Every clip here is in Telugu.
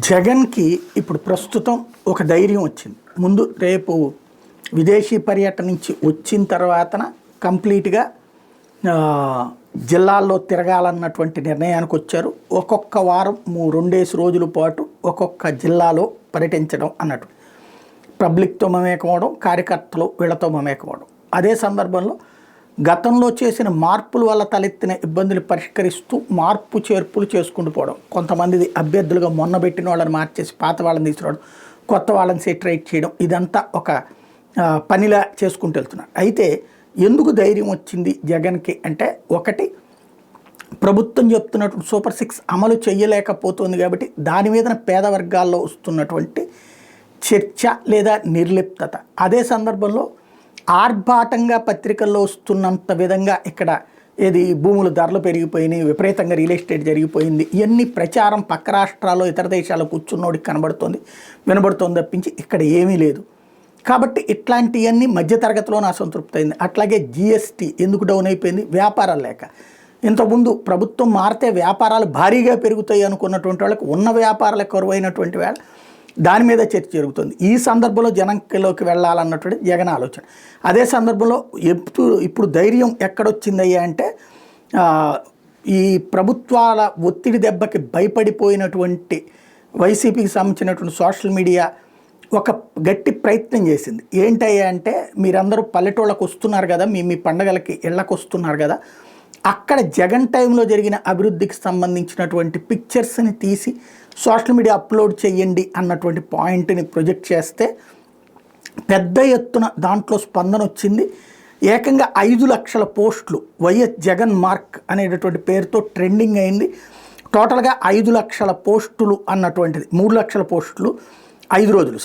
జగన్‌కి ఇప్పుడు ప్రస్తుతం ఒక ధైర్యం వచ్చింది. ముందు రేపు విదేశీ పర్యటన నుంచి వచ్చిన తర్వాతన కంప్లీట్‌గా జిల్లాల్లో తిరగాలన్నటువంటి నిర్ణయానికి వచ్చారు. ఒక్కొక్క వారం 2 రోజుల పాటు ఒక్కొక్క జిల్లాలో పర్యటించడం అన్నట్టు. పబ్లిక్‌తో మమేకమవడం, కార్యకర్తలు వీళ్ళతో మమేకమవడం. అదే సందర్భంలో గతంలో చేసిన మార్పుల వల్ల తలెత్తిన ఇబ్బందులు పరిష్కరిస్తూ మార్పు చేర్పులు చేసుకుంటూ పోవడం. కొంతమంది అభ్యర్థులుగా మొన్న పెట్టిన వాళ్ళని మార్చేసి పాత వాళ్ళని తీసుకురావడం, కొత్త వాళ్ళని సెటరేట్ చేయడం, ఇదంతా ఒక పనిలా చేసుకుంటూ వెళ్తున్నారు. అయితే ఎందుకు ధైర్యం వచ్చింది జగన్కి అంటే, ఒకటి ప్రభుత్వం చెప్తున్నటువంటి సూపర్ 6 అమలు చేయలేకపోతుంది కాబట్టి దాని మీద పేద వర్గాల్లో వస్తున్నటువంటి చర్చ లేదా నిర్లిప్తత. అదే సందర్భంలో ఆర్భాటంగా పత్రికల్లో వస్తున్నంత విధంగా ఇక్కడ ఏది భూముల ధరలు పెరిగిపోయినాయి, విపరీతంగా రియల్ ఎస్టేట్ జరిగిపోయింది, ఇవన్నీ ప్రచారం పక్క రాష్ట్రాల్లో ఇతర దేశాల్లో కూర్చున్నోడికి వినబడుతోంది తప్పించి ఇక్కడ ఏమీ లేదు. కాబట్టి ఇట్లాంటివన్నీ మధ్యతరగతిలోనే అసంతృప్తి అయింది. అట్లాగే జిఎస్టీ ఎందుకు డౌన్ అయిపోయింది? వ్యాపారాలు లేక. ఇంతకుముందు ప్రభుత్వం మారితే వ్యాపారాలు భారీగా పెరుగుతాయి అనుకున్నటువంటి వాళ్ళకి ఉన్న వ్యాపారాలకు కరువైనటువంటి వేళ దాని మీద చర్చ జరుగుతుంది. ఈ సందర్భంలో జనంలోకి వెళ్ళాలన్నటువంటి జగన్ ఆలోచన. అదే సందర్భంలో ఇప్పుడు ధైర్యం ఎక్కడొచ్చిందయ్యా అంటే, ఈ ప్రభుత్వాల ఒత్తిడి దెబ్బకి భయపడిపోయినటువంటి వైసీపీకి సంబంధించినటువంటి సోషల్ మీడియా ఒక గట్టి ప్రయత్నం చేసింది. ఏంటయ్యా అంటే, మీరందరూ పల్లెటూళ్ళకు వస్తున్నారు కదా, మీ పండగలకి ఇళ్ళకు వస్తున్నారు కదా, అక్కడ జగన్ టైంలో జరిగిన అభివృద్ధికి సంబంధించినటువంటి పిక్చర్స్ని తీసి సోషల్ మీడియా అప్లోడ్ చేయండి అన్నటువంటి పాయింట్ని ప్రొజెక్ట్ చేస్తే పెద్ద ఎత్తున దాంట్లో స్పందన వచ్చింది. ఏకంగా 5 లక్షల పోస్టులు వైఎస్ జగన్ మార్క్ అనేటటువంటి పేరుతో ట్రెండింగ్ అయింది. టోటల్గా 5 లక్షల పోస్టులు అన్నటువంటిది 3 లక్షల పోస్టులు 5 రోజులు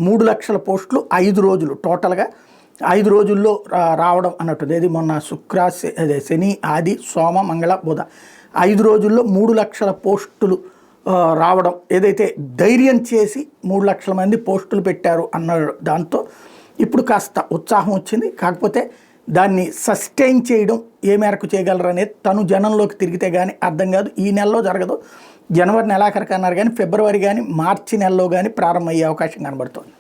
3 లక్షల పోస్టులు 5 రోజులు టోటల్గా 5 రోజుల్లో రావడం అన్నట్టు. ఏది మొన్న శని, ఆది, సోమ, మంగళ, బుధ 5 రోజుల్లో 3 లక్షల పోస్టులు రావడం, ఏదైతే ధైర్యం చేసి 3 లక్షల మంది పోస్టులు పెట్టారు అన్న దాంతో ఇప్పుడు కాస్త ఉత్సాహం వచ్చింది. కాకపోతే దాన్ని సస్టైన్ చేయడం ఏ మేరకు చేయగలరు అనేది తను జనంలోకి తిరిగితే కానీ అర్థం కాదు. ఈ నెలలో జరగదు, జనవరి నెలాఖరికి అన్నారు కానీ ఫిబ్రవరి కానీ మార్చి నెలలో కానీ ప్రారంభమయ్యే అవకాశం కనబడుతోంది.